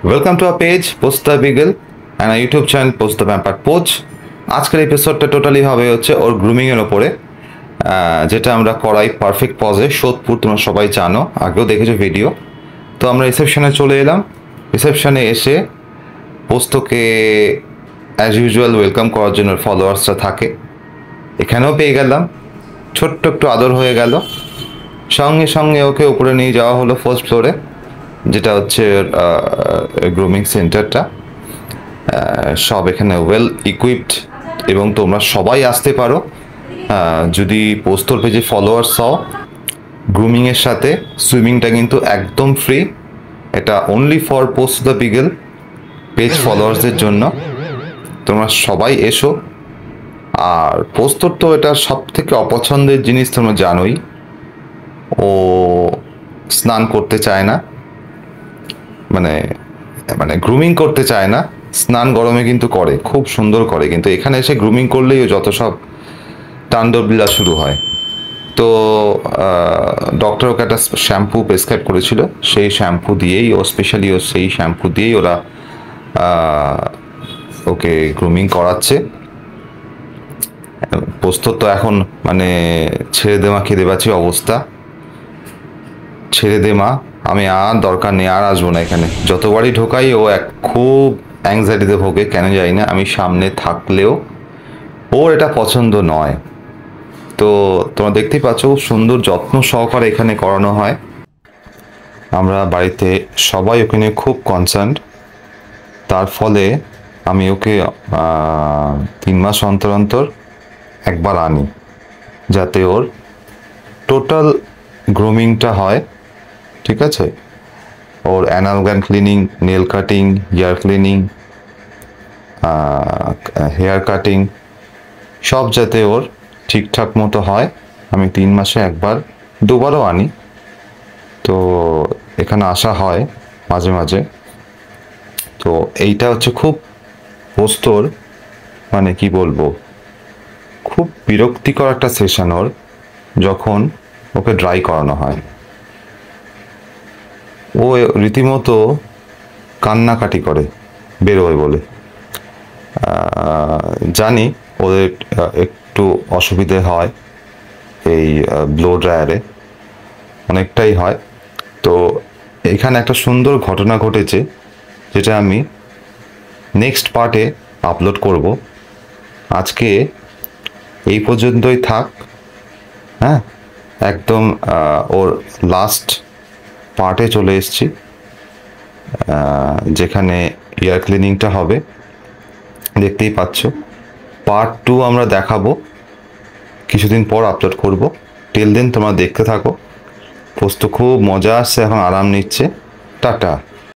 Welcome to our page post the beagle and YouTube channel post the pamper pooch. আজকের এপিসোডটা totally হবে হচ্ছে ওর গ্রুমিংয়ের ওপরে, যেটা আমরা করাই পারফেক্ট পজে সোদপুর। তোমরা সবাই জানো, আগেও দেখেছো ভিডিও। তো আমরা রিসেপশনে চলে এলাম। রিসেপশনে এসে পোস্তকে অ্যাজ ইউজুয়াল ওয়েলকাম করার জন্য ফলোয়ার্সরা থাকে, এখানেও পেয়ে গেলাম। ছোট্ট একটু আদর হয়ে গেল। সঙ্গে সঙ্গে ওকে উপরে নিয়ে যাওয়া হলো ফার্স্ট ফ্লোরে, যেটা হচ্ছে গ্রুমিং সেন্টারটা। সব এখানে ওয়েল ইকুইপড এবং তোমরা সবাই আসতে পারো যদি পোস্তর পেজে ফলোয়ার্স হও। গ্রুমিংয়ের সাথে সুইমিংটা কিন্তু একদম ফ্রি। এটা only for post the Beagle page ফলোয়ার্সদের জন্য। তোমরা সবাই এসো। আর পোস্তর তো এটা সব থেকে অপছন্দের জিনিস, তোমরা জানোই। ও স্নান করতে চায় না, মানে মানে গ্রুমিং করতে চায় না। স্নান গরমে কিন্তু করে, খুব সুন্দর করে, কিন্তু এখানে এসে গ্রুমিং করলেই যত সব তাণ্ডবলীলা শুরু হয়। তো ডক্টর ওকে একটা শ্যাম্পু প্রেসক্রাইব করেছিল, সেই শ্যাম্পু দিয়েই স্পেশালি সেই শ্যাম্পু দিয়েই ওরা ওকে গ্রুমিং করাচ্ছে। পোস্তর তো এখন মানে ছেড়ে দেওয়া খেতে পাচ্ছি অবস্থা। ছেড়ে দে মা, আমি আর দরকার নেই, আর আসবো না এখানে। যতবারই ঢোকাই ও খুব অ্যাংজাইটিতে ভোগে, কেন জানি না। আমি সামনে থাকলেও ওর এটা পছন্দ নয়। তো তোমরা দেখতেই পাচ্ছ সুন্দর যত্ন সহকারে এখানে করানো হয়। আমরা বাড়িতে সবাই ওকে নিয়ে খুব কনসার্ন। তার ফলে আমি ওকে 3 মাস অন্তর অন্তর একবার আনি, যাতে ওর টোটাল গ্রুমিংটা হয়। ঠিক আছে, ওর anal gland cleaning, nail cutting, ear cleaning, hair cutting সব যাতে ওর ঠিকঠাক মতো হয়। আমি 3 মাসে একবার, দুবারও আনি। তো এখানে আসা হয় মাঝে মাঝে। তো এইটা হচ্ছে খুব পোস্তর, মানে কি বলবো, খুব বিরক্তিকর একটা সেশন ওর, যখন ওকে ড্রাই করানো হয়। ও রীতিমতো কান্নাকাটি করে বেরোয় বলে। জানি ওদের একটু অসুবিধে হয় এই ব্লো ড্রায়ারে, অনেকটাই হয়। তো এখানে একটা সুন্দর ঘটনা ঘটেছে, যেটা আমি নেক্সট পার্টে আপলোড করব। আজকে এই পর্যন্তই থাক। হ্যাঁ, একদম ওর লাস্ট পার্টে চলে এসেছি, যেখানে ইয়ার ক্লিনিংটা হবে। দেখতেই পাচ্ছ, পার্ট 2 আমরা দেখাবো, কিছুদিন পর আপলোড করব। টিল দেন তোমরা দেখতে থাকো। পোস্ত খুব মজা আসছে, এখন আরাম নিচ্ছে। টাটা।